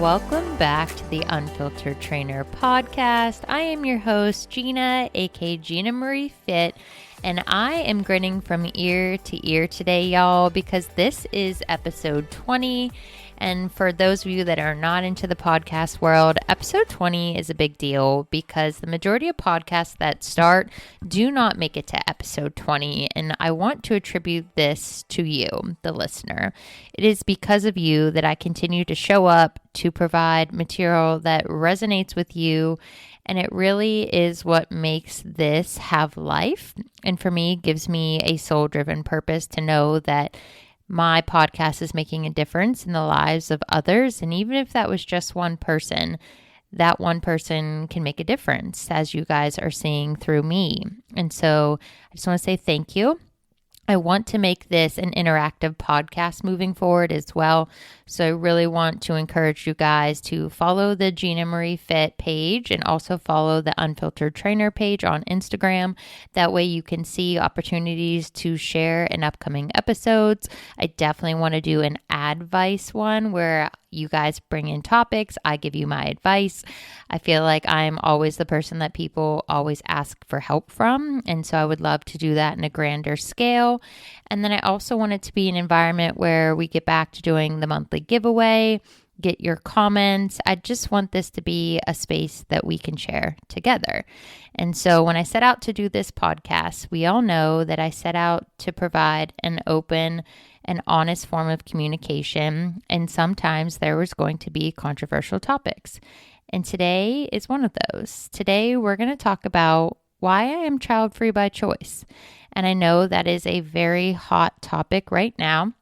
welcome back to the Unfiltered Trainer podcast. I am your host, Gina, aka Gina Marie Fit, and I am grinning from ear to ear today, y'all, because this is episode 20. And for those of you that are not into the podcast world, episode 20 is a big deal because the majority of podcasts that start do not make it to episode 20. And I want to attribute this to you, the listener. It is because of you that I continue to show up to provide material that resonates with you. And it really is what makes this have life. And for me, gives me a soul-driven purpose to know that my podcast is making a difference in the lives of others. And even if that was just one person, that one person can make a difference, as you guys are seeing through me. And so I just want to say thank you. I want to make this an interactive podcast moving forward as well. So I really want to encourage you guys to follow the Gina Marie Fit page and also follow the Unfiltered Trainer page on Instagram. That way you can see opportunities to share in upcoming episodes. I definitely want to do an advice one where you guys bring in topics. I give you my advice. I feel like I'm always the person that people always ask for help from. And so I would love to do that in a grander scale. And then I also want it to be an environment where we get back to doing the monthly giveaway, get your comments. I just want this to be a space that we can share together. And so when I set out to do this podcast, we all know that I set out to provide an open and honest form of communication. And sometimes there was going to be controversial topics. And today is one of those. Today, we're going to talk about why I am child-free by choice. And I know that is a very hot topic right now.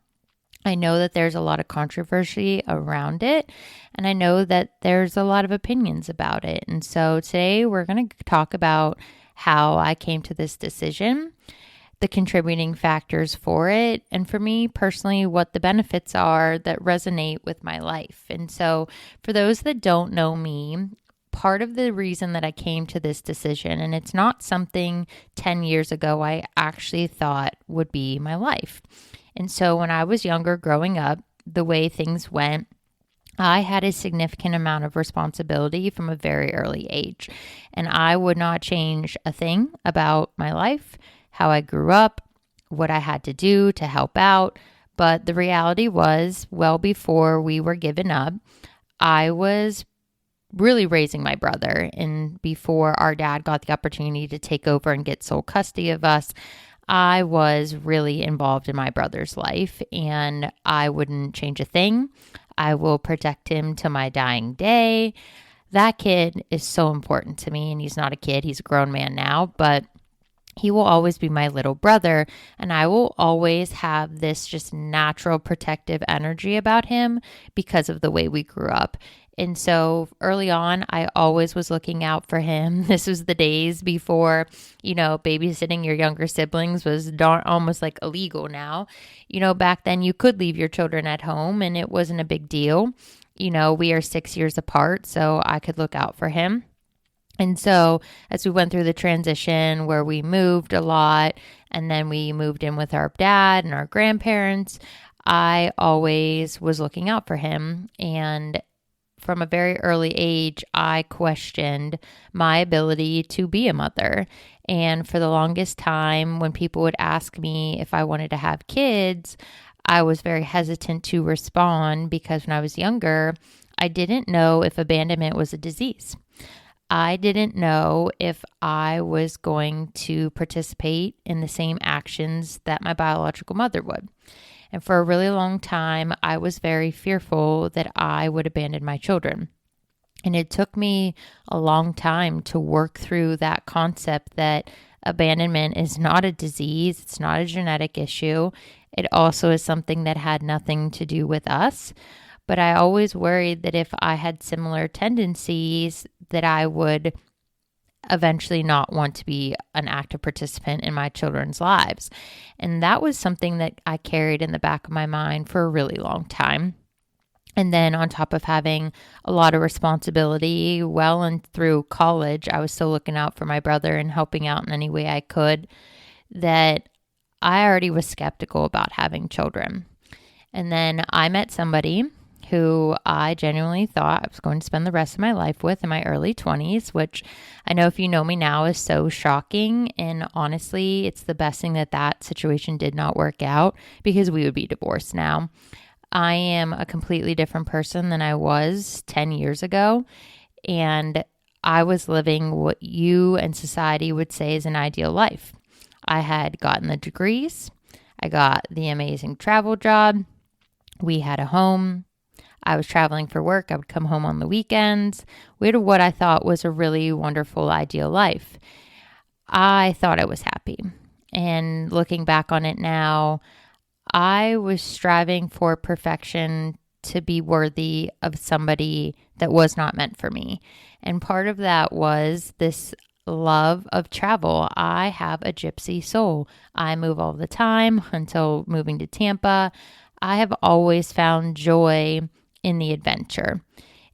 I know that there's a lot of controversy around it, and I know that there's a lot of opinions about it. And so today we're going to talk about how I came to this decision, the contributing factors for it, and for me personally, what the benefits are that resonate with my life. And so for those that don't know me, part of the reason that I came to this decision, and it's not something 10 years ago I actually thought would be my life. And so when I was younger growing up, the way things went, I had a significant amount of responsibility from a very early age. And I would not change a thing about my life, how I grew up, what I had to do to help out. But the reality was, well before we were given up, I was really raising my brother. And before our dad got the opportunity to take over and get sole custody of us, I was really involved in my brother's life, and I wouldn't change a thing. I will protect him to my dying day. That kid is so important to me, and he's not a kid. He's a grown man now, but he will always be my little brother, and I will always have this just natural protective energy about him because of the way we grew up. And so early on, I always was looking out for him. This was the days before, babysitting your younger siblings was almost like illegal now. Back then you could leave your children at home and it wasn't a big deal. We are 6 years apart, so I could look out for him. And so as we went through the transition where we moved a lot and then we moved in with our dad and our grandparents, I always was looking out for him. And from a very early age, I questioned my ability to be a mother. And for the longest time, when people would ask me if I wanted to have kids, I was very hesitant to respond because when I was younger, I didn't know if abandonment was a disease. I didn't know if I was going to participate in the same actions that my biological mother would. And for a really long time, I was very fearful that I would abandon my children. And it took me a long time to work through that concept that abandonment is not a disease. It's not a genetic issue. It also is something that had nothing to do with us. But I always worried that if I had similar tendencies, that I would eventually not want to be an active participant in my children's lives. And that was something that I carried in the back of my mind for a really long time. And then on top of having a lot of responsibility, well and through college, I was still looking out for my brother and helping out in any way I could, that I already was skeptical about having children. And then I met somebody who I genuinely thought I was going to spend the rest of my life with in my early 20s, which I know if you know me now is so shocking. And honestly, it's the best thing that that situation did not work out because we would be divorced now. I am a completely different person than I was 10 years ago. And I was living what you and society would say is an ideal life. I had gotten the degrees. I got the amazing travel job. We had a home. I was traveling for work. I would come home on the weekends. We had what I thought was a really wonderful, ideal life. I thought I was happy. And looking back on it now, I was striving for perfection to be worthy of somebody that was not meant for me. And part of that was this love of travel. I have a gypsy soul. I move all the time until moving to Tampa. I have always found joy in the adventure.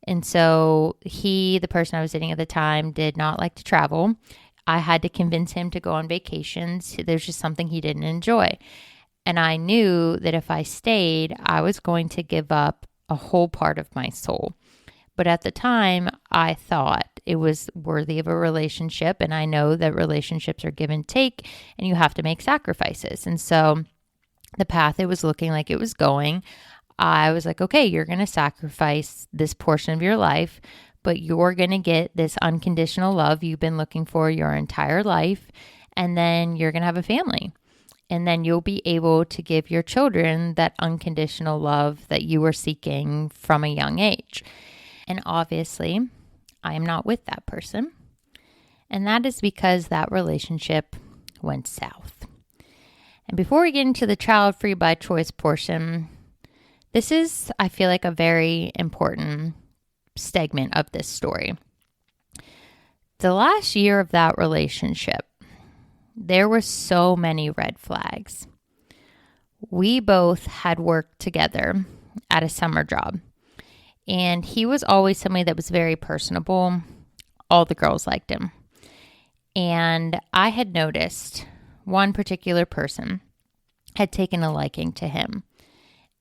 And so the person I was dating at the time, did not like to travel. I had to convince him to go on vacations. There's just something he didn't enjoy. And I knew that if I stayed, I was going to give up a whole part of my soul. But at the time, I thought it was worthy of a relationship. And I know that relationships are give and take, and you have to make sacrifices. And so the path it was looking like it was going, I was like, okay, you're going to sacrifice this portion of your life, but you're going to get this unconditional love you've been looking for your entire life. And then you're going to have a family. And then you'll be able to give your children that unconditional love that you were seeking from a young age. And obviously, I am not with that person. And that is because that relationship went south. And before we get into the child-free by choice portion, this is, I feel like, a very important segment of this story. The last year of that relationship, there were so many red flags. We both had worked together at a summer job, and he was always somebody that was very personable. All the girls liked him. And I had noticed one particular person had taken a liking to him.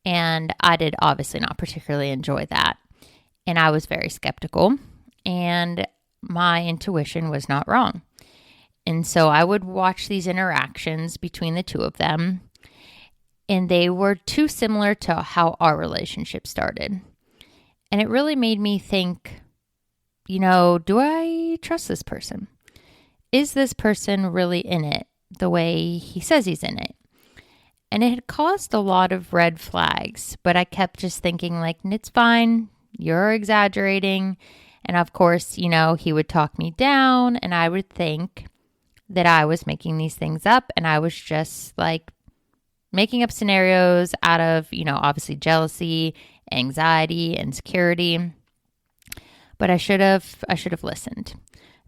And I did obviously not particularly enjoy that. And I was very skeptical. And my intuition was not wrong. And so I would watch these interactions between the two of them. And they were too similar to how our relationship started. And it really made me think, do I trust this person? Is this person really in it the way he says he's in it? And it had caused a lot of red flags, but I kept just thinking like, it's fine. You're exaggerating. And of course, he would talk me down, and I would think that I was making these things up, and I was just like making up scenarios out of, obviously jealousy, anxiety, insecurity. But I should have listened,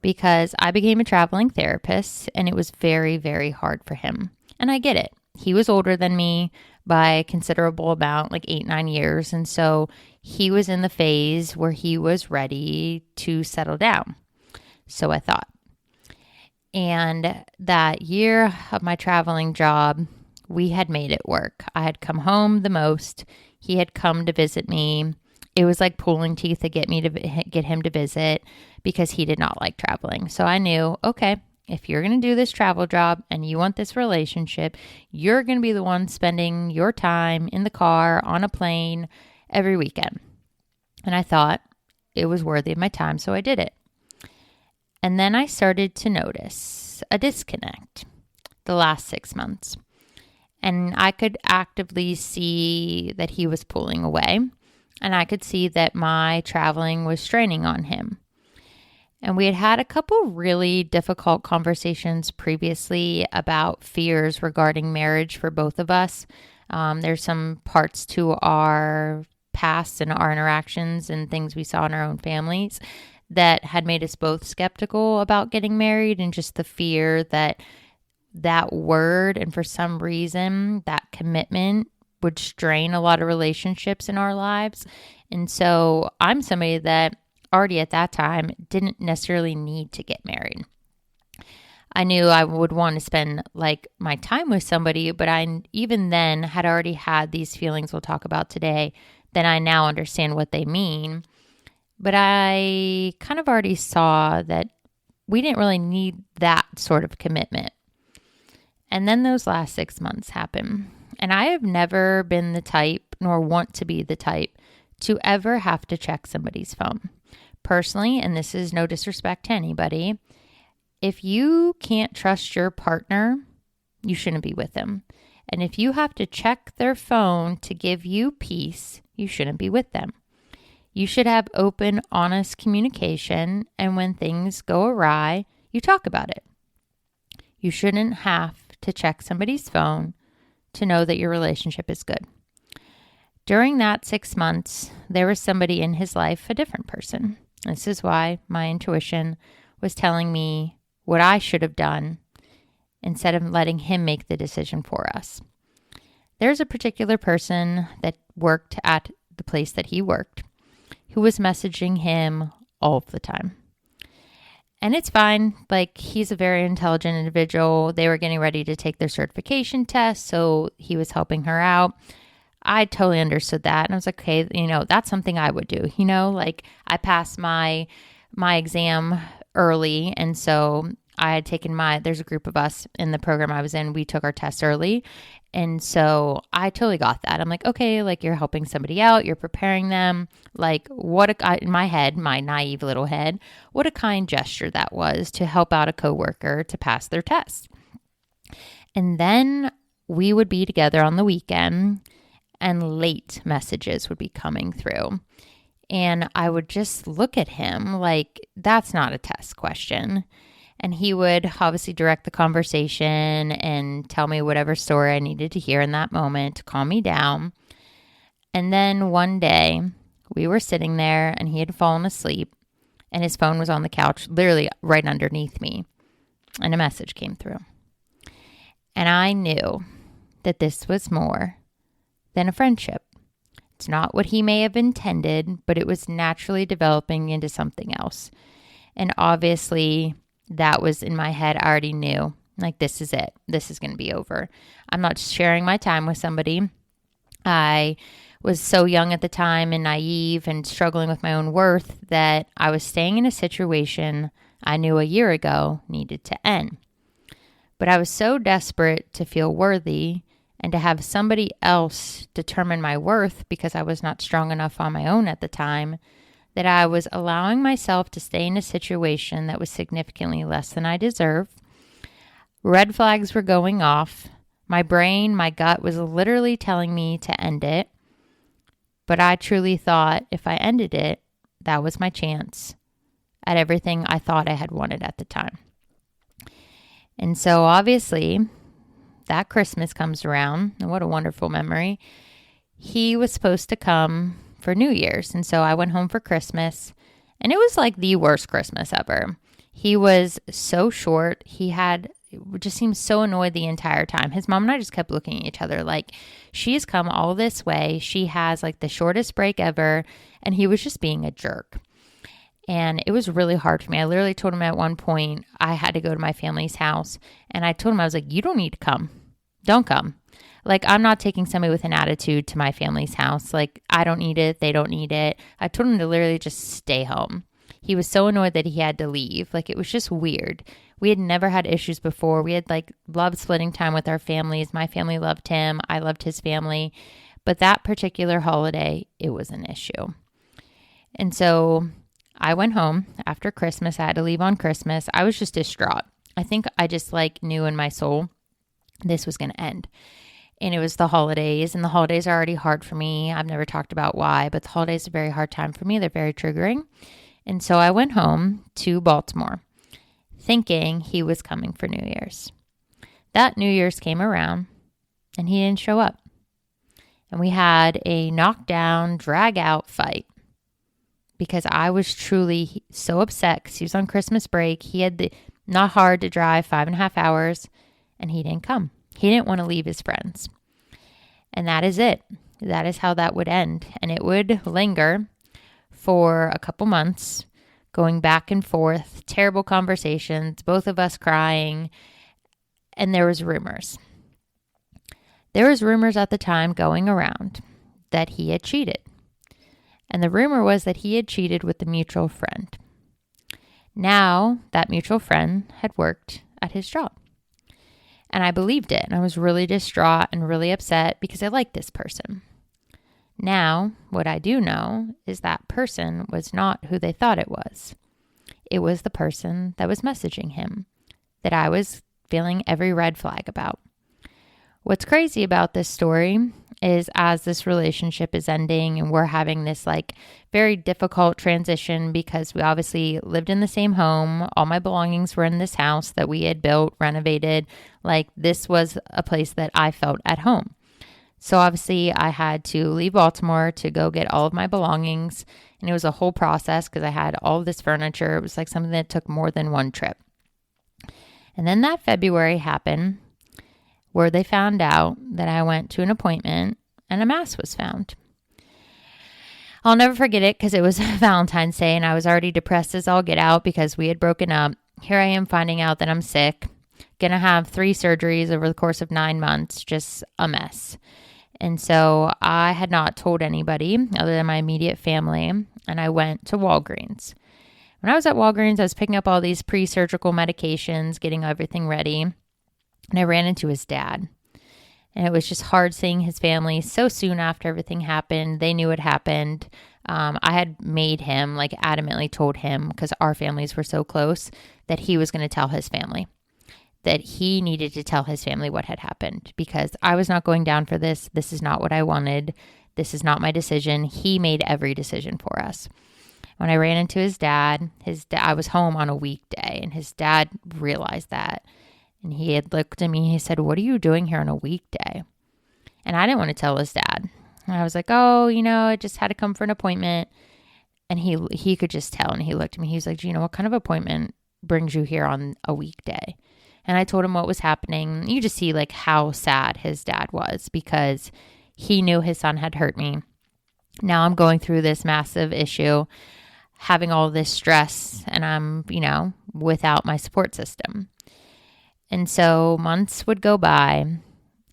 because I became a traveling therapist, and it was very, very hard for him. And I get it. He was older than me by a considerable amount, like 8-9 years. And so he was in the phase where he was ready to settle down. So I thought. And that year of my traveling job, we had made it work. I had come home the most. He had come to visit me. It was like pulling teeth to get him to visit, because he did not like traveling. So I knew, okay, if you're going to do this travel job and you want this relationship, you're going to be the one spending your time in the car, on a plane, every weekend. And I thought it was worthy of my time, so I did it. And then I started to notice a disconnect the last 6 months. And I could actively see that he was pulling away. And I could see that my traveling was straining on him. And we had a couple really difficult conversations previously about fears regarding marriage for both of us. There's some parts to our past and our interactions and things we saw in our own families that had made us both skeptical about getting married, and just the fear that word, and for some reason that commitment, would strain a lot of relationships in our lives. And so I'm somebody that already at that time didn't necessarily need to get married. I knew I would want to spend like my time with somebody, but I even then had already had these feelings we'll talk about today then I now understand what they mean. But I kind of already saw that we didn't really need that sort of commitment. And then those last 6 months happen. And I have never been the type, nor want to be the type, to ever have to check somebody's phone. Personally, and this is no disrespect to anybody, if you can't trust your partner, you shouldn't be with them. And if you have to check their phone to give you peace, you shouldn't be with them. You should have open, honest communication, and when things go awry, you talk about it. You shouldn't have to check somebody's phone to know that your relationship is good. During that 6 months, there was somebody in his life, a different person. This is why my intuition was telling me what I should have done instead of letting him make the decision for us. There's a particular person that worked at the place that he worked who was messaging him all of the time. And it's fine. Like, he's a very intelligent individual. They were getting ready to take their certification test, so he was helping her out. I totally understood that. And I was like, okay, that's something I would do. Like, I passed my exam early. And so I had taken there's a group of us in the program I was in. We took our tests early. And so I totally got that. I'm like, okay, like, you're helping somebody out. You're preparing them. Like, in my head, my naive little head, what a kind gesture that was to help out a coworker to pass their test. And then we would be together on the weekend, and late messages would be coming through. And I would just look at him like, that's not a test question. And he would obviously direct the conversation and tell me whatever story I needed to hear in that moment to calm me down. And then one day we were sitting there and he had fallen asleep and his phone was on the couch, literally right underneath me. And a message came through. And I knew that this was more than a friendship. It's not what he may have intended, but it was naturally developing into something else. And obviously, that was in my head. I already knew, like, this is it. This is going to be over. I'm not sharing my time with somebody. I was so young at the time and naive and struggling with my own worth that I was staying in a situation I knew a year ago needed to end. But I was so desperate to feel worthy and to have somebody else determine my worth because I was not strong enough on my own at the time, that I was allowing myself to stay in a situation that was significantly less than I deserved. Red flags were going off. My brain, my gut was literally telling me to end it. But I truly thought if I ended it, that was my chance at everything I thought I had wanted at the time. And so obviously, that Christmas comes around, and what a wonderful memory. He was supposed to come for New Year's. And so I went home for Christmas, and it was like the worst Christmas ever. He was so short. Just seemed so annoyed the entire time. His mom and I just kept looking at each other like, she's come all this way. She has like the shortest break ever. And he was just being a jerk. And it was really hard for me. I literally told him at one point I had to go to my family's house. And I told him, I was like, you don't need to come. Don't come. Like, I'm not taking somebody with an attitude to my family's house. Like, I don't need it. They don't need it. I told him to literally just stay home. He was so annoyed that he had to leave. Like, it was just weird. We had never had issues before. We had loved splitting time with our families. My family loved him. I loved his family. But that particular holiday, it was an issue. And so I went home after Christmas. I had to leave on Christmas. I was just distraught. I think I just knew in my soul this was going to end. And it was the holidays, and the holidays are already hard for me. I've never talked about why, but the holidays are a very hard time for me. They're very triggering. And so I went home to Baltimore thinking he was coming for New Year's. That New Year's came around, and he didn't show up. And we had a knockdown, drag-out fight because I was truly so upset because he was on Christmas break. He had not hard to drive 5.5 hours, and he didn't come. He didn't want to leave his friends. And that is it. That is how that would end. And it would linger for a couple months, going back and forth, terrible conversations, both of us crying. And there was rumors. There was rumors at the time going around that he had cheated. And the rumor was that he had cheated with a mutual friend. Now, that mutual friend had worked at his job. And I believed it. And I was really distraught and really upset because I liked this person. Now, what I do know is that person was not who they thought it was. It was the person that was messaging him that I was feeling every red flag about. What's crazy about this story is as this relationship is ending and we're having this very difficult transition because we obviously lived in the same home. All my belongings were in this house that we had built, renovated. This was a place that I felt at home. So obviously I had to leave Baltimore to go get all of my belongings. And it was a whole process because I had all of this furniture. It was something that took more than one trip. And then that February happened where they found out that I went to an appointment and a mass was found. I'll never forget it because it was Valentine's Day and I was already depressed as all get out because we had broken up. Here I am finding out that I'm sick, gonna have 3 surgeries over the course of 9 months, just a mess. And so I had not told anybody other than my immediate family, and I went to Walgreens. When I was at Walgreens, I was picking up all these pre-surgical medications, getting everything ready. And I ran into his dad. And it was just hard seeing his family so soon after everything happened. They knew it happened. I had made him, adamantly told him, because our families were so close, that he was going to tell his family. That he needed to tell his family what had happened. Because I was not going down for this. This is not what I wanted. This is not my decision. He made every decision for us. When I ran into his dad, I was home on a weekday. And his dad realized that. And he had looked at me, he said, "What are you doing here on a weekday?" And I didn't want to tell his dad. And I was like, "Oh, I just had to come for an appointment." And he could just tell. And he looked at me, he was like, "Gina, what kind of appointment brings you here on a weekday?" And I told him what was happening. You just see how sad his dad was because he knew his son had hurt me. Now I'm going through this massive issue, having all this stress, and I'm, without my support system. And so months would go by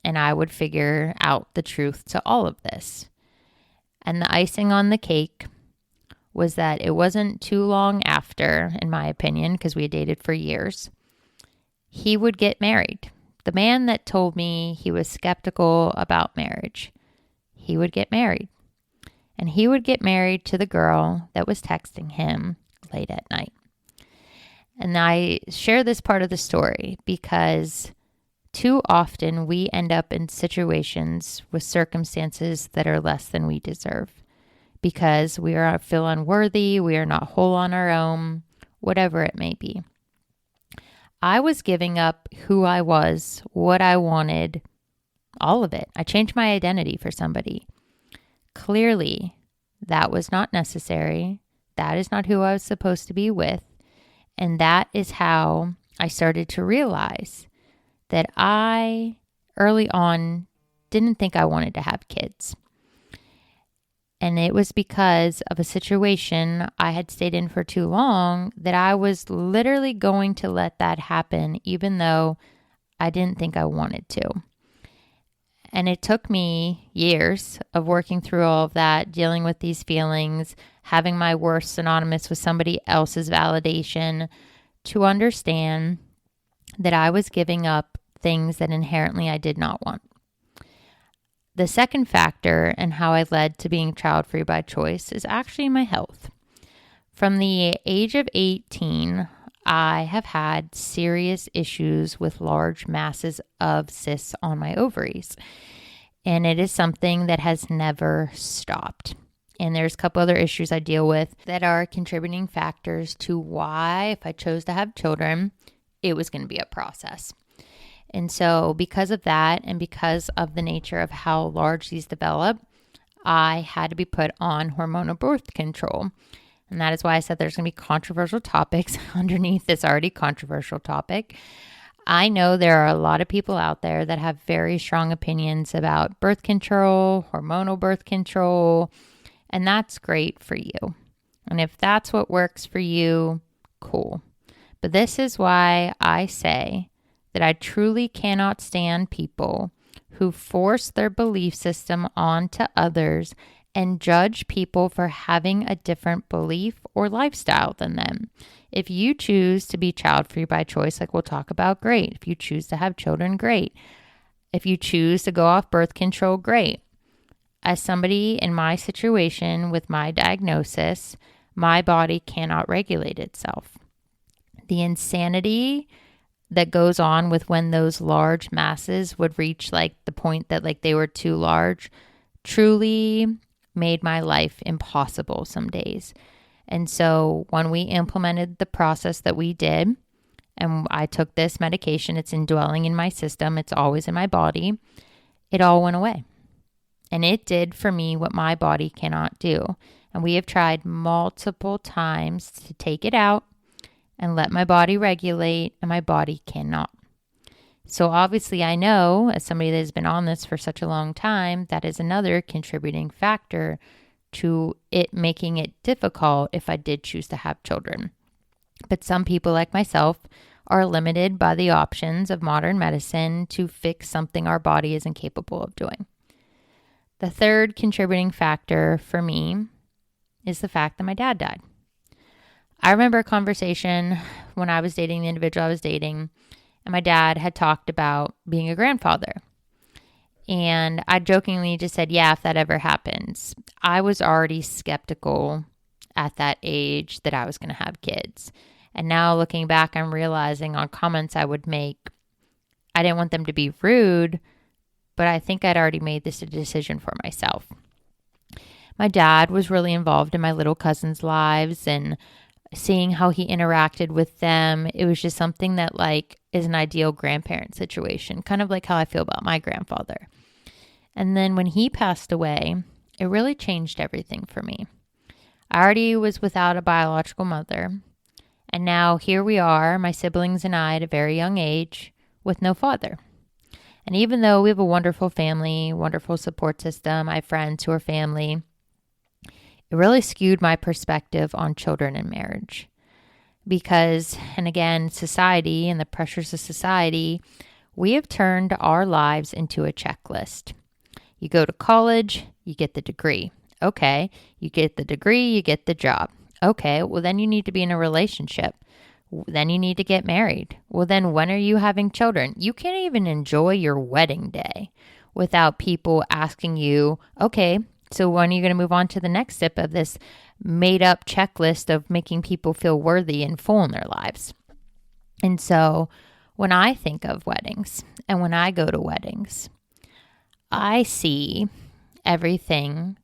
and I would figure out the truth to all of this. And the icing on the cake was that it wasn't too long after, in my opinion, because we had dated for years, he would get married. The man that told me he was skeptical about marriage, he would get married. And he would get married to the girl that was texting him late at night. And I share this part of the story because too often we end up in situations with circumstances that are less than we deserve because we feel unworthy, we are not whole on our own, whatever it may be. I was giving up who I was, what I wanted, all of it. I changed my identity for somebody. Clearly, that was not necessary. That is not who I was supposed to be with. And that is how I started to realize that I, early on, didn't think I wanted to have kids. And it was because of a situation I had stayed in for too long that I was literally going to let that happen, even though I didn't think I wanted to. And it took me years of working through all of that, dealing with these feelings, having my worst synonymous with somebody else's validation, to understand that I was giving up things that inherently I did not want. The second factor in how I led to being child-free by choice is actually my health. From the age of 18, I have had serious issues with large masses of cysts on my ovaries. And it is something that has never stopped. And there's a couple other issues I deal with that are contributing factors to why, if I chose to have children, it was going to be a process. And so because of that, and because of the nature of how large these develop, I had to be put on hormonal birth control. And that is why I said there's going to be controversial topics underneath this already controversial topic. I know there are a lot of people out there that have very strong opinions about birth control, hormonal birth control, and that's great for you. And if that's what works for you, cool. But this is why I say that I truly cannot stand people who force their belief system onto others and judge people for having a different belief or lifestyle than them. If you choose to be child-free by choice, like we'll talk about, great. If you choose to have children, great. If you choose to go off birth control, great. As somebody in my situation with my diagnosis, my body cannot regulate itself. The insanity that goes on with when those large masses would reach like the point that like they were too large truly made my life impossible some days. And so when we implemented the process that we did, and I took this medication, it's indwelling in my system, it's always in my body, it all went away. And it did for me what my body cannot do. And we have tried multiple times to take it out and let my body regulate, and my body cannot. So obviously I know, as somebody that has been on this for such a long time, that is another contributing factor to it making it difficult if I did choose to have children. But some people like myself are limited by the options of modern medicine to fix something our body isn't capable of doing. The third contributing factor for me is the fact that my dad died. I remember a conversation when I was dating the individual I was dating, and my dad had talked about being a grandfather. And I jokingly just said, yeah, if that ever happens. I was already skeptical at that age that I was going to have kids. And now looking back, I'm realizing on comments I would make, I didn't want them to be rude, but I think I'd already made this a decision for myself. My dad was really involved in my little cousins' lives, and seeing how he interacted with them, it was just something that like is an ideal grandparent situation, kind of like how I feel about my grandfather. And then when he passed away, it really changed everything for me. I already was without a biological mother, and now here we are, my siblings and I at a very young age with no father. And even though we have a wonderful family, wonderful support system, I have friends who are family, it really skewed my perspective on children and marriage. Because, and again, society and the pressures of society, we have turned our lives into a checklist. You go to college, you get the degree. Okay, you get the degree, you get the job. Okay, well then you need to be in a relationship. Then you need to get married. Well then when are you having children? You can't even enjoy your wedding day without people asking you, okay, so when are you going to move on to the next step of this made up checklist of making people feel worthy and full in their lives? And so when I think of weddings and when I go to weddings, I see everything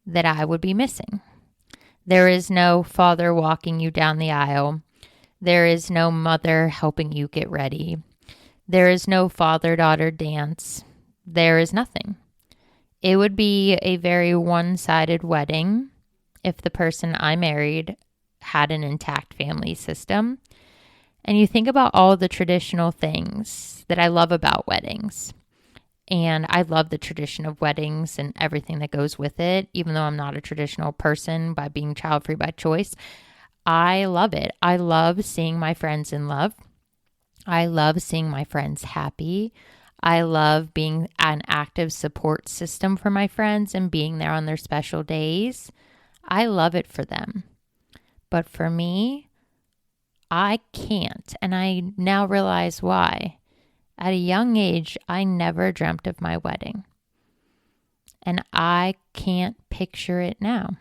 that I would be missing. There is no father walking you down the aisle. There is no mother helping you get ready. There is no father-daughter dance. There is nothing. It would be a very one-sided wedding if the person I married had an intact family system. And you think about all the traditional things that I love about weddings. And I love the tradition of weddings and everything that goes with it, even though I'm not a traditional person by being child-free by choice. I love it. I love seeing my friends in love. I love seeing my friends happy. I love being an active support system for my friends and being there on their special days. I love it for them. But for me, I can't. And I now realize why. At a young age, I never dreamt of my wedding. And I can't picture it now.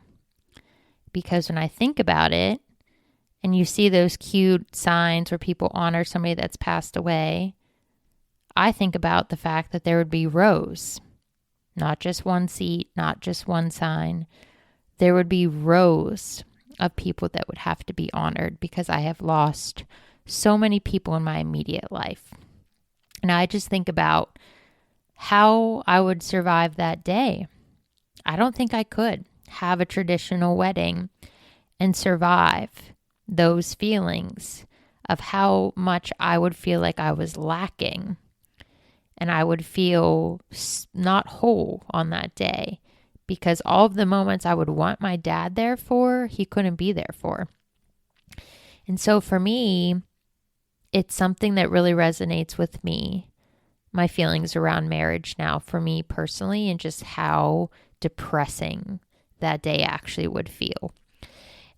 Because when I think about it, and you see those cute signs where people honor somebody that's passed away, I think about the fact that there would be rows, not just one seat, not just one sign. There would be rows of people that would have to be honored because I have lost so many people in my immediate life. And I just think about how I would survive that day. I don't think I could have a traditional wedding and survive those feelings of how much I would feel like I was lacking. And I would feel not whole on that day because all of the moments I would want my dad there for, he couldn't be there for. And so for me, it's something that really resonates with me, my feelings around marriage now for me personally, and just how depressing that day actually would feel.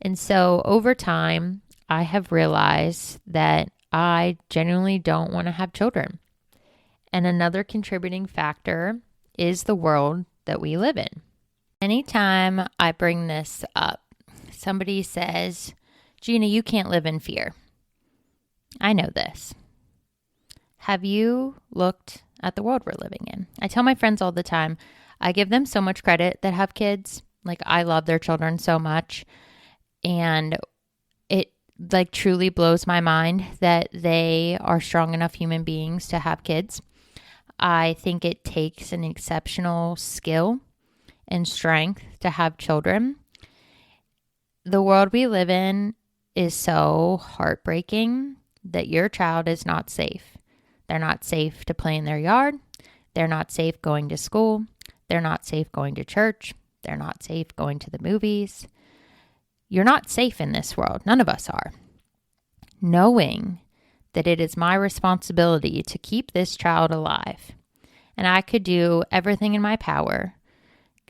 And so over time, I have realized that I genuinely don't want to have children. And another contributing factor is the world that we live in. Anytime I bring this up, somebody says, Gina, you can't live in fear. I know this. Have you looked at the world we're living in? I tell my friends all the time, I give them so much credit that have kids. Like, I love their children so much. And it like truly blows my mind that they are strong enough human beings to have kids. I think it takes an exceptional skill and strength to have children. The world we live in is so heartbreaking that your child is not safe. They're not safe to play in their yard. They're not safe going to school. They're not safe going to church. They're not safe going to the movies. You're not safe in this world. None of us are. Knowing that it is my responsibility to keep this child alive, and I could do everything in my power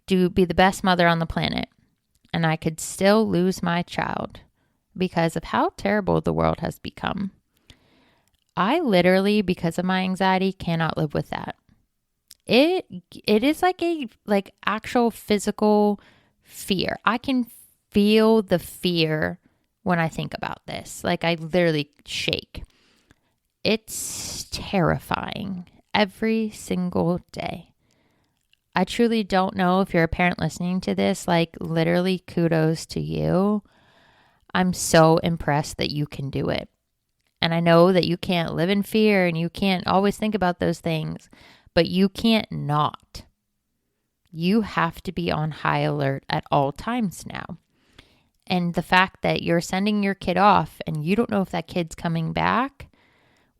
to be the best mother on the planet, and I could still lose my child because of how terrible the world has become. I literally, because of my anxiety, cannot live with that. It is like actual physical fear. I can feel the fear when I think about this. Like, I literally shake. It's terrifying every single day. I truly don't know if you're a parent listening to this, like, literally kudos to you. I'm so impressed that you can do it. And I know that you can't live in fear and you can't always think about those things, but you can't not. You have to be on high alert at all times now. And the fact that you're sending your kid off and you don't know if that kid's coming back,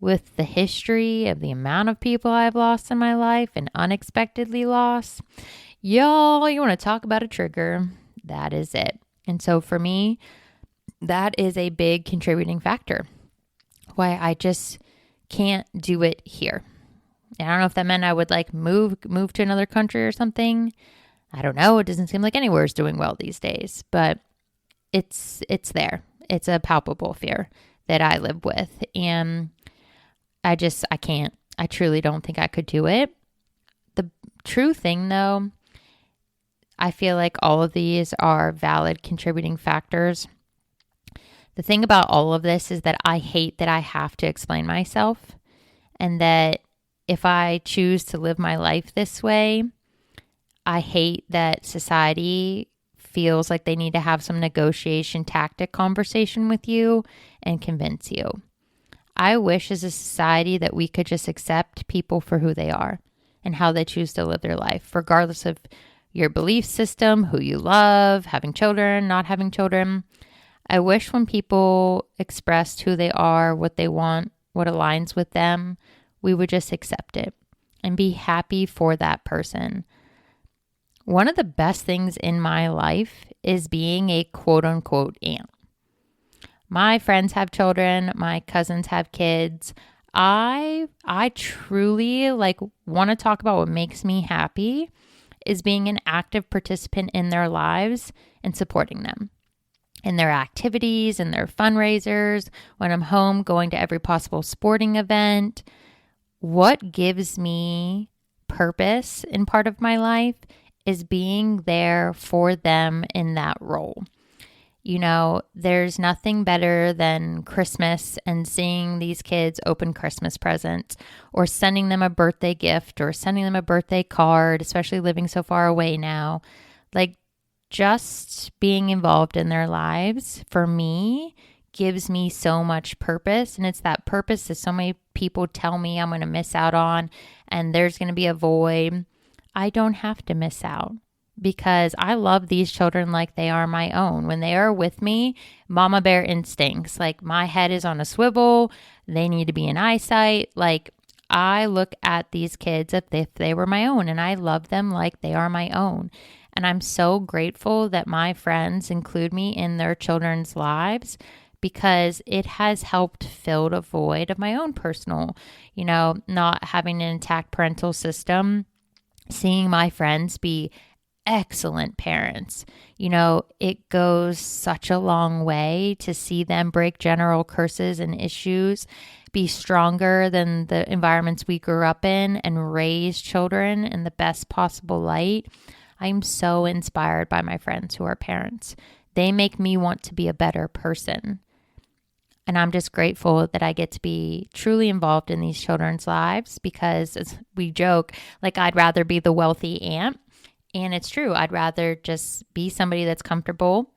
with the history of the amount of people I've lost in my life and unexpectedly lost, y'all, you want to talk about a trigger? That is it. And so for me, that is a big contributing factor why I just can't do it here. And I don't know if that meant I would like move to another country or something. I don't know. It doesn't seem like anywhere is doing well these days, but it's there. It's a palpable fear that I live with. And I can't. I truly don't think I could do it. The true thing though, I feel like all of these are valid contributing factors. The thing about all of this is that I hate that I have to explain myself, and that if I choose to live my life this way, I hate that society feels like they need to have some negotiation tactic conversation with you and convince you. I wish as a society that we could just accept people for who they are and how they choose to live their life, regardless of your belief system, who you love, having children, not having children. I wish when people expressed who they are, what they want, what aligns with them, we would just accept it and be happy for that person. One of the best things in my life is being a quote unquote aunt. My friends have children, my cousins have kids. I truly want to talk about what makes me happy is being an active participant in their lives and supporting them in their activities and their fundraisers. When I'm home, going to every possible sporting event. What gives me purpose in part of my life is being there for them in that role. You know, there's nothing better than Christmas and seeing these kids open Christmas presents or sending them a birthday gift or sending them a birthday card, especially living so far away now. Like, just being involved in their lives for me gives me so much purpose. And it's that purpose that so many people tell me I'm going to miss out on and there's going to be a void. I don't have to miss out, because I love these children like they are my own. When they are with me, mama bear instincts, like my head is on a swivel. They need to be in eyesight. Like, I look at these kids as if they were my own, and I love them like they are my own. And I'm so grateful that my friends include me in their children's lives, because it has helped fill the void of my own personal, not having an intact parental system. Seeing my friends be excellent parents. It goes such a long way to see them break general curses and issues, be stronger than the environments we grew up in, and raise children in the best possible light. I'm so inspired by my friends who are parents. They make me want to be a better person. And I'm just grateful that I get to be truly involved in these children's lives because, as we joke, like I'd rather be the wealthy aunt. And it's true. I'd rather just be somebody that's comfortable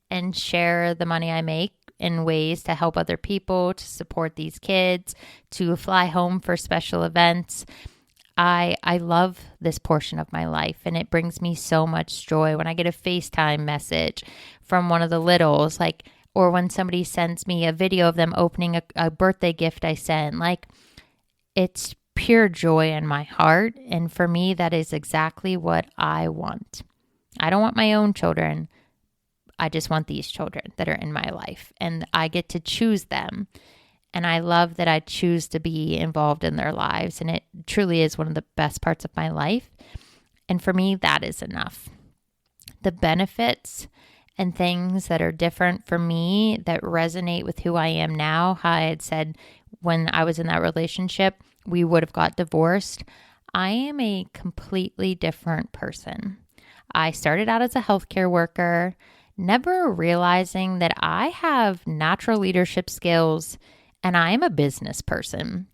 and share the money I make in ways to help other people, to support these kids, to fly home for special events. I love this portion of my life, and it brings me so much joy when I get a FaceTime message from one of the littles, or when somebody sends me a video of them opening a birthday gift I sent. It's pure joy in my heart, and for me, that is exactly what I want. I don't want my own children. I just want these children that are in my life, and I get to choose them. And I love that I choose to be involved in their lives. And it truly is one of the best parts of my life. And for me, that is enough. The benefits and things that are different for me that resonate with who I am now, how I had said when I was in that relationship, we would have got divorced. I am a completely different person. I started out as a healthcare worker, never realizing that I have natural leadership skills. And I am a business person.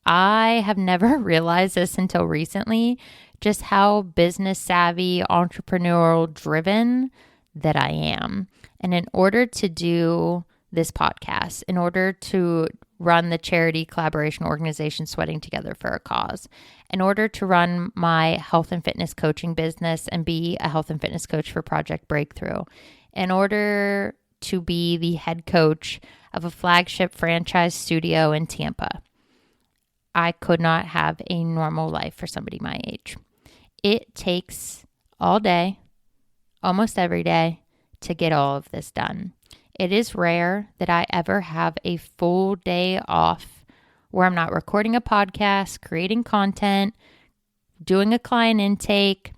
I have never realized this until recently, just how business savvy, entrepreneurial driven that I am. And in order to do this podcast, in order to run the charity collaboration organization Sweating Together for a Cause, in order to run my health and fitness coaching business and be a health and fitness coach for Project Breakthrough, in order to be the head coach of a flagship franchise studio in Tampa, I could not have a normal life for somebody my age. It takes all day, almost every day, to get all of this done. It is rare that I ever have a full day off where I'm not recording a podcast, creating content, doing a client intake.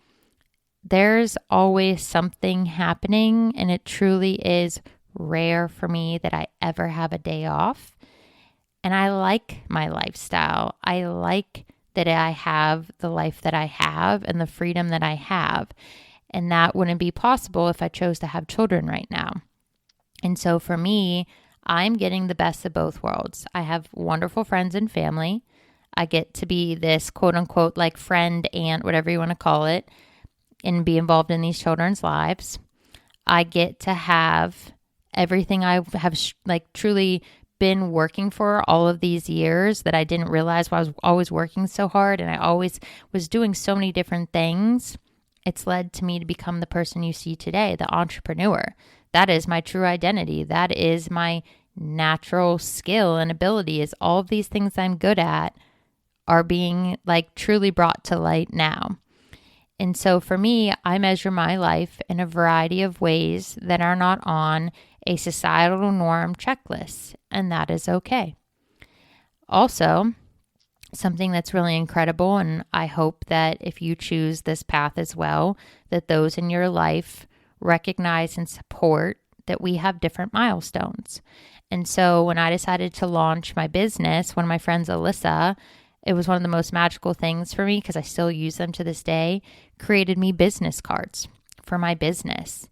There's always something happening, and it truly is rare for me that I ever have a day off. And I like my lifestyle. I like that I have the life that I have and the freedom that I have. And that wouldn't be possible if I chose to have children right now. And so for me, I'm getting the best of both worlds. I have wonderful friends and family. I get to be this quote unquote friend, aunt, whatever you want to call it, and be involved in these children's lives. I get to have everything I have truly been working for all of these years that I didn't realize I was always working so hard, and I always was doing so many different things. It's led to me to become the person you see today, the entrepreneur. That is my true identity. That is my natural skill and ability, is all of these things I'm good at are being truly brought to light now. And so for me, I measure my life in a variety of ways that are not on a societal norm checklist, and that is okay. Also, something that's really incredible, and I hope that if you choose this path as well, that those in your life recognize and support that we have different milestones. And so when I decided to launch my business, one of my friends, Alyssa, it was one of the most magical things for me because I still use them to this day, created me business cards for my business.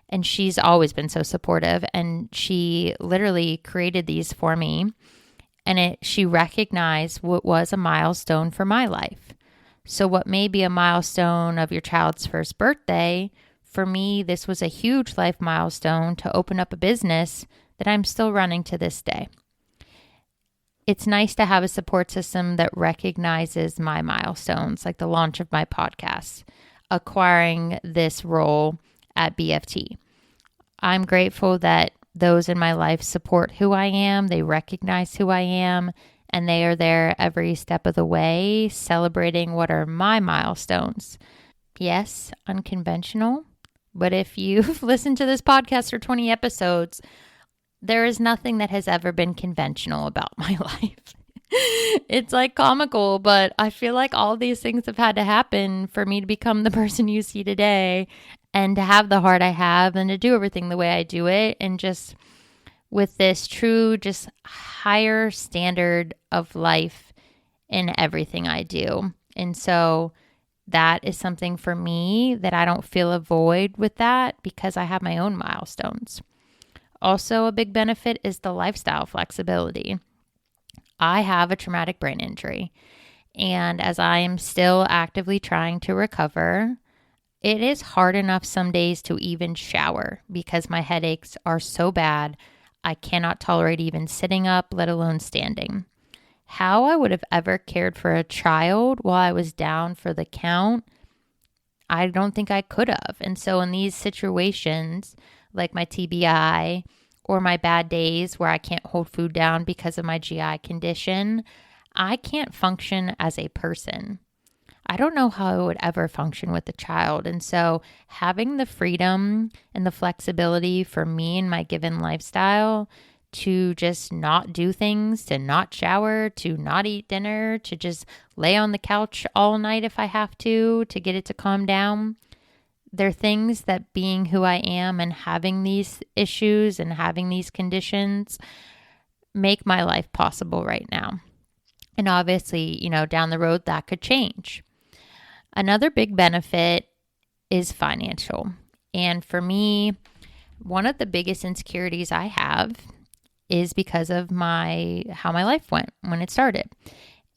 And she's always been so supportive, and she literally created these for me. And she recognized what was a milestone for my life. So what may be a milestone of your child's first birthday, for me, this was a huge life milestone to open up a business that I'm still running to this day. It's nice to have a support system that recognizes my milestones, like the launch of my podcast, acquiring this role at BFT. I'm grateful that those in my life support who I am, they recognize who I am, and they are there every step of the way, celebrating what are my milestones. Yes, unconventional, but if you've listened to this podcast for 20 episodes, there is nothing that has ever been conventional about my life. It's like comical, but I feel like all these things have had to happen for me to become the person you see today and to have the heart I have and to do everything the way I do it. And just with this true, just higher standard of life in everything I do. And so that is something for me that I don't feel a void with that because I have my own milestones. Also, a big benefit is the lifestyle flexibility. I have a traumatic brain injury, and as I am still actively trying to recover, it is hard enough some days to even shower because my headaches are so bad. I cannot tolerate even sitting up, let alone standing. How I would have ever cared for a child while I was down for the count, I don't think I could have. And so in these situations, like my TBI or my bad days where I can't hold food down because of my GI condition, I can't function as a person. I don't know how I would ever function with a child. And so having the freedom and the flexibility for me and my given lifestyle to just not do things, to not shower, to not eat dinner, to just lay on the couch all night if I have to get it to calm down. They're things that being who I am and having these issues and having these conditions make my life possible right now. And obviously, down the road that could change. Another big benefit is financial. And for me, one of the biggest insecurities I have is because of how my life went when it started.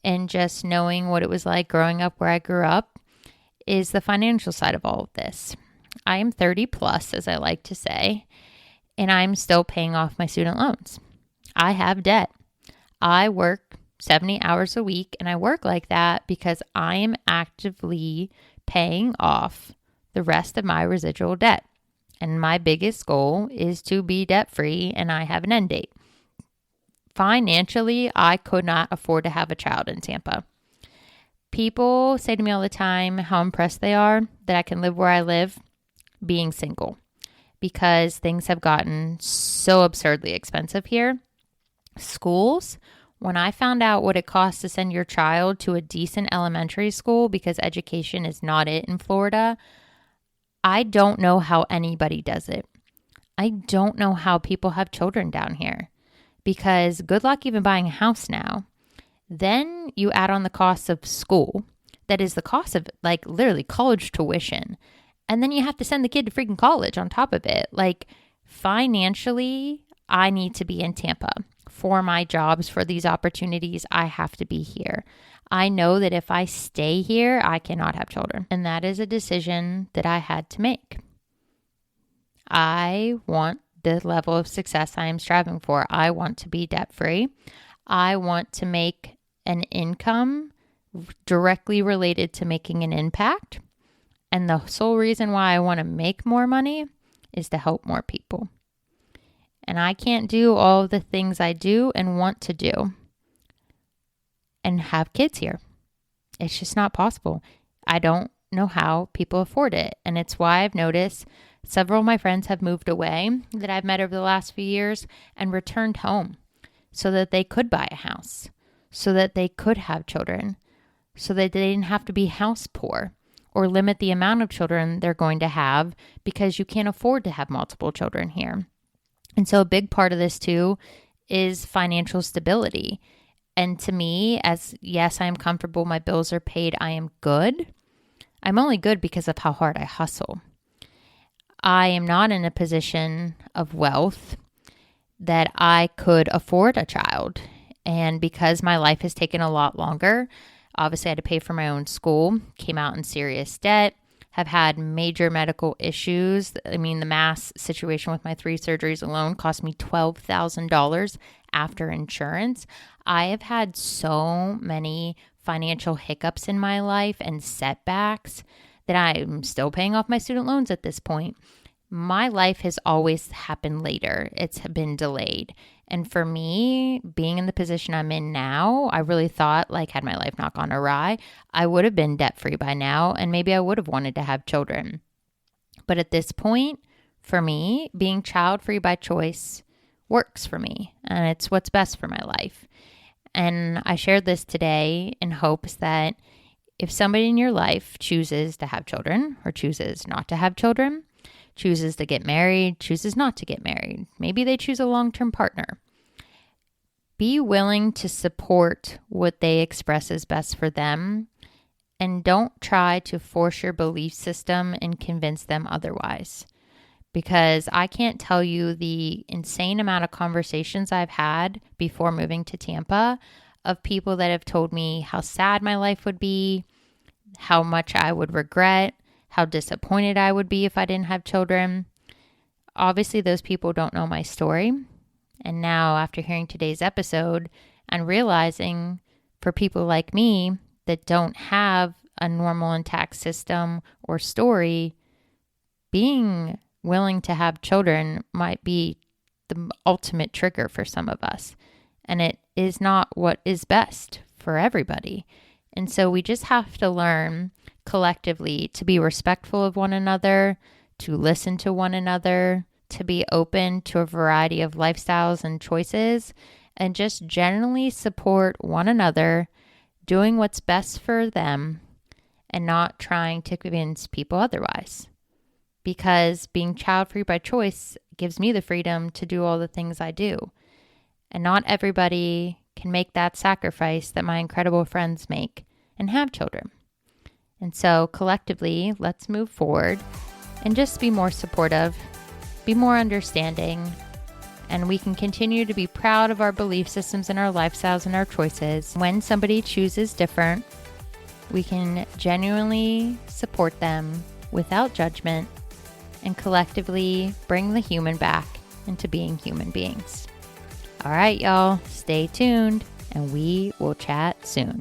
And just knowing what it was like growing up where I grew up is the financial side of all of this. I am 30 plus, as I like to say, and I'm still paying off my student loans. I have debt. I work 70 hours a week, and I work like that because I am actively paying off the rest of my residual debt. And my biggest goal is to be debt-free, and I have an end date. Financially, I could not afford to have a child in Tampa. People say to me all the time how impressed they are that I can live where I live being single because things have gotten so absurdly expensive here. Schools, when I found out what it costs to send your child to a decent elementary school because education is not it in Florida, I don't know how anybody does it. I don't know how people have children down here because good luck even buying a house now. Then you add on the cost of school. That is the cost of like literally college tuition. And then you have to send the kid to freaking college on top of it. Like financially, I need to be in Tampa for my jobs, for these opportunities. I have to be here. I know that if I stay here, I cannot have children. And that is a decision that I had to make. I want the level of success I am striving for. I want to be debt-free. I want to make an income directly related to making an impact. And the sole reason why I want to make more money is to help more people. And I can't do all the things I do and want to do and have kids here. It's just not possible. I don't know how people afford it. And it's why I've noticed several of my friends have moved away that I've met over the last few years and returned home so that they could buy a house, so that they could have children, so that they didn't have to be house poor or limit the amount of children they're going to have because you can't afford to have multiple children here. And so a big part of this too is financial stability. And to me, as yes, I am comfortable, my bills are paid, I am good. I'm only good because of how hard I hustle. I am not in a position of wealth that I could afford a child. And because my life has taken a lot longer, obviously I had to pay for my own school, came out in serious debt, have had major medical issues. I mean, the mass situation with my 3 surgeries alone cost me $12,000 after insurance. I have had so many financial hiccups in my life and setbacks that I'm still paying off my student loans at this point. My life has always happened later. It's been delayed. And for me, being in the position I'm in now, I really thought, like, had my life not gone awry, I would have been debt-free by now, and maybe I would have wanted to have children. But at this point, for me, being child-free by choice works for me, and it's what's best for my life. And I shared this today in hopes that if somebody in your life chooses to have children or chooses not to have children, chooses to get married, chooses not to get married, maybe they choose a long-term partner, be willing to support what they express as best for them, and don't try to force your belief system and convince them otherwise. Because I can't tell you the insane amount of conversations I've had before moving to Tampa of people that have told me how sad my life would be, how much I would regret, how disappointed I would be if I didn't have children. Obviously, those people don't know my story. And now, after hearing today's episode and realizing for people like me that don't have a normal intact system or story, being willing to have children might be the ultimate trigger for some of us. And it is not what is best for everybody. And so we just have to learn collectively to be respectful of one another, to listen to one another, to be open to a variety of lifestyles and choices, and just generally support one another, doing what's best for them and not trying to convince people otherwise. Because being child-free by choice gives me the freedom to do all the things I do. And not everybody can make that sacrifice that my incredible friends make and have children. And so collectively, let's move forward and just be more supportive, be more understanding, and we can continue to be proud of our belief systems and our lifestyles and our choices. When somebody chooses different, we can genuinely support them without judgment and collectively bring the human back into being human beings. All right, y'all, stay tuned and we will chat soon.